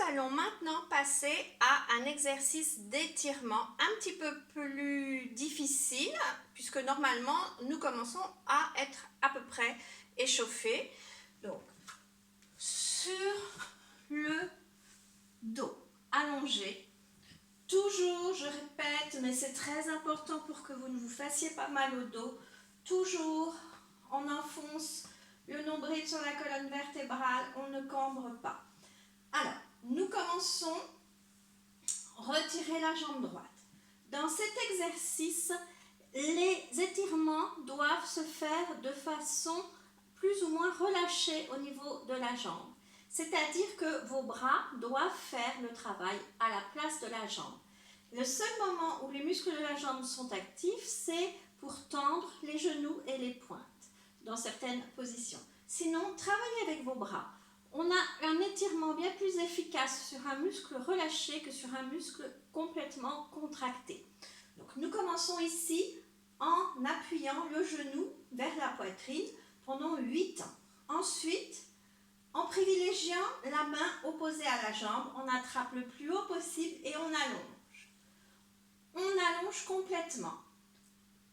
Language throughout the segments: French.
allons maintenant passer à un exercice d'étirement un petit peu plus difficile, puisque normalement nous commençons à être à peu près échauffés. Donc, sur le dos allongé, toujours, je répète, mais c'est très important pour que vous ne vous fassiez pas mal au dos, toujours on enfonce le nombril sur la colonne vertébrale, on ne cambre pas. Alors, nous commençons, retirer la jambe droite. Dans cet exercice, les étirements doivent se faire de façon plus ou moins relâchée au niveau de la jambe. C'est-à-dire que vos bras doivent faire le travail à la place de la jambe. Le seul moment où les muscles de la jambe sont actifs, c'est pour tendre les genoux et les pointes dans certaines positions. Sinon, travaillez avec vos bras. On a un étirement bien plus efficace sur un muscle relâché que sur un muscle complètement contracté. Donc, nous commençons ici en appuyant le genou vers la poitrine pendant 8 ans. Ensuite, en privilégiant la main opposée à la jambe, on attrape le plus haut possible et on allonge. On allonge complètement.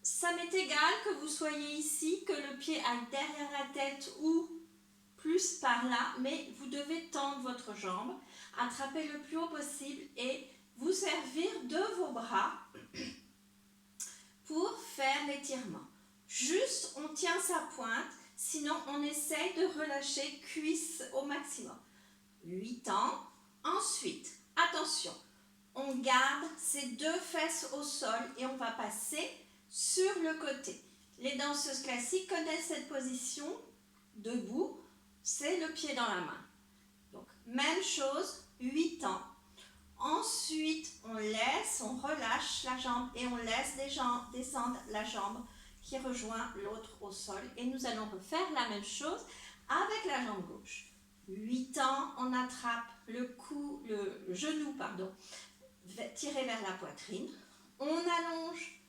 Ça m'est égal que vous soyez ici, que le pied aille derrière la tête ou plus par là, mais vous devez tendre votre jambe, attraper le plus haut possible et vous servir de vos bras pour faire l'étirement. Juste, on tient sa pointe, sinon on essaye de relâcher cuisse au maximum. 8 ans. Ensuite, attention, on garde ces deux fesses au sol et on va passer sur le côté. Les danseuses classiques connaissent cette position, debout, c'est le pied dans la main. Donc, même chose, 8 ans. Ensuite, on laisse, on relâche la jambe et on laisse descendre la jambe qui rejoint l'autre au sol. Et nous allons refaire la même chose avec la jambe gauche. 8 ans, on attrape le genou, tiré vers la poitrine. On allonge,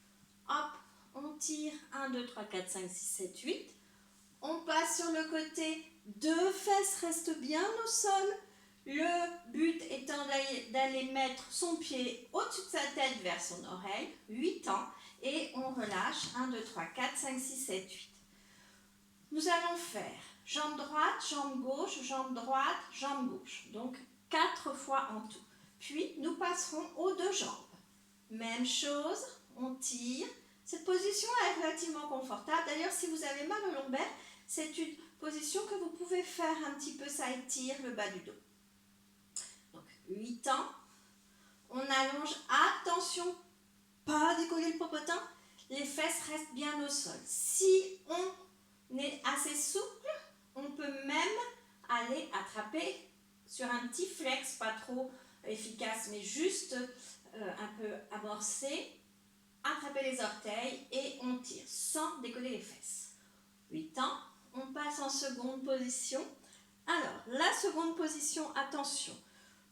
hop, on tire, 1, 2, 3, 4, 5, 6, 7, 8. On passe sur le côté, deux fesses restent bien au sol. Le but étant d'aller mettre son pied au-dessus de sa tête vers son oreille, 8 ans, et on relâche, 1, 2, 3, 4, 5, 6, 7, 8. Nous allons faire jambe droite, jambe gauche, jambe droite, jambe gauche. Donc 4 fois en tout. Puis nous passerons aux deux jambes. Même chose, on tire. Cette position est relativement confortable. D'ailleurs, si vous avez mal au lombaire, c'est une position que vous pouvez faire un petit peu, ça étire le bas du dos. Donc 8 ans, on allonge, attention, pas décoller le popotin, les fesses restent bien au sol. Si on est assez souple, on peut même aller attraper sur un petit flex, pas trop efficace, mais juste un peu amorcé, attraper les orteils et on tire sans décoller les fesses. 8 ans, on passe en seconde position. Alors, la seconde position, attention,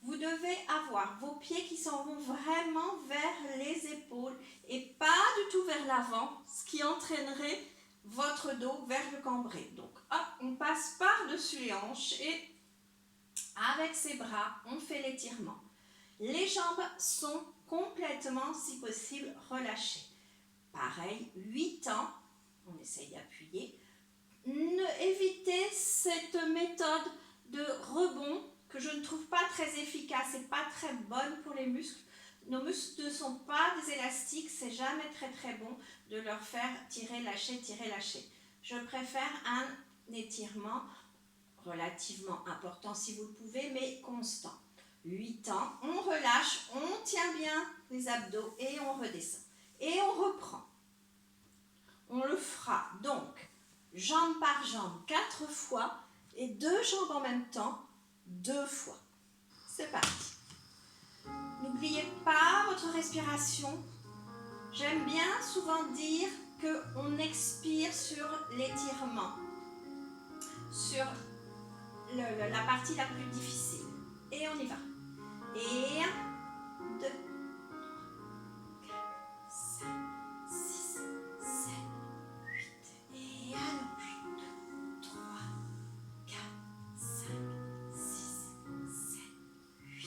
vous devez avoir vos pieds qui s'en vont vraiment vers les épaules et pas du tout vers l'avant, ce qui entraînerait votre dos vers le cambré. Donc, hop, on passe par-dessus les hanches et avec ses bras, on fait l'étirement. Les jambes sont complètement, si possible, relâchées. Pareil, 8 ans, on essaye d'appuyer. Évitez cette méthode de rebond que je ne trouve pas très efficace et pas très bonne pour les muscles. Nos muscles ne sont pas des élastiques, c'est jamais très bon de leur faire tirer, lâcher, tirer, lâcher. Je préfère un étirement relativement important si vous le pouvez, mais constant. 8 ans, on relâche, on tient bien les abdos et on redescend. Et on reprend. On le fera donc jambe par jambe 4 fois et 2 jambes en même temps 2 fois. C'est parti. N'oubliez pas votre respiration. J'aime bien souvent dire qu'on expire sur l'étirement, sur la partie la plus difficile. Et on y va. Et 1, 2, 5, 6, 7, 8. Et allonge. 2, 3, 4, 5, 6, 7, 8.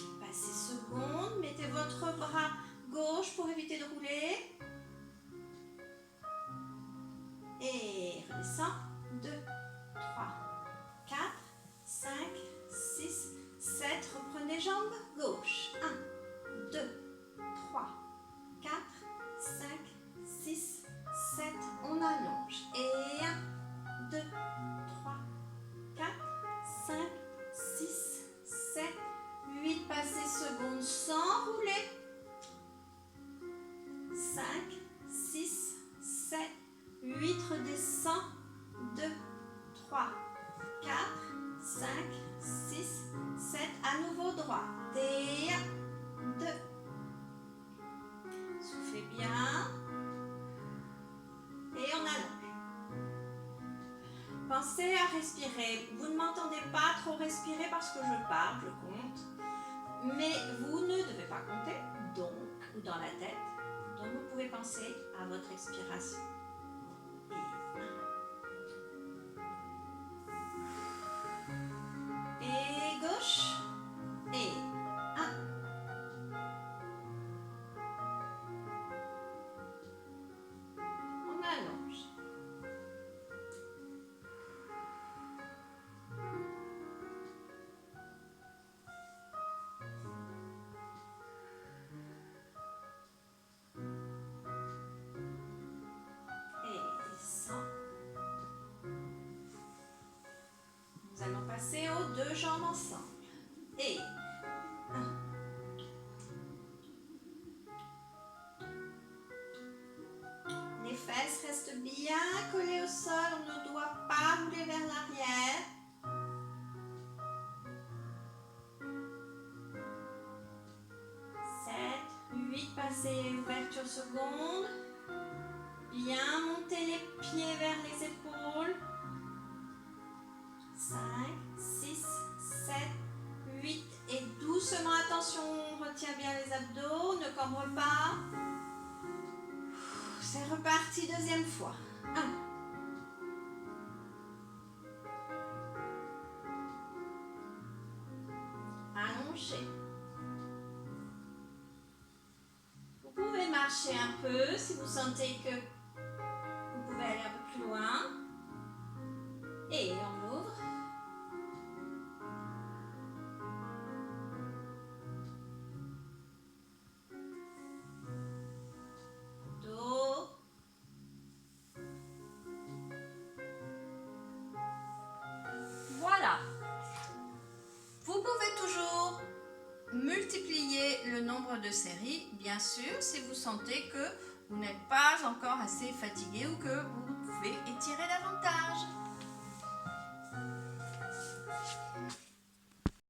À nouveau droit. Et 1, 2. Soufflez bien. Et on allonge. Pensez à respirer. Vous ne m'entendez pas trop respirer parce que je parle, je compte. Mais vous ne devez pas compter, donc, ou dans la tête. Donc vous pouvez penser à votre expiration. Et gauche. Et 1. On allonge. Et descend. Nous allons passer aux 2 jambes ensemble. Et 1. Les fesses restent bien collées au sol, on ne doit pas rouler vers l'arrière. 7, 8, passez ouverture seconde. Bien monter les pieds vers les épaules. 5, 6, 7, 8 et doucement, attention, on retient bien les abdos, ne cambre pas. C'est reparti, deuxième fois. 1. Allongez. Vous pouvez marcher un peu si vous sentez que vous pouvez aller un peu plus loin. Et on ouvre. Dos. Voilà. Vous pouvez toujours multiplier le nombre de séries, bien sûr, si vous sentez que vous n'êtes pas encore assez fatigué ou que vous pouvez étirer davantage.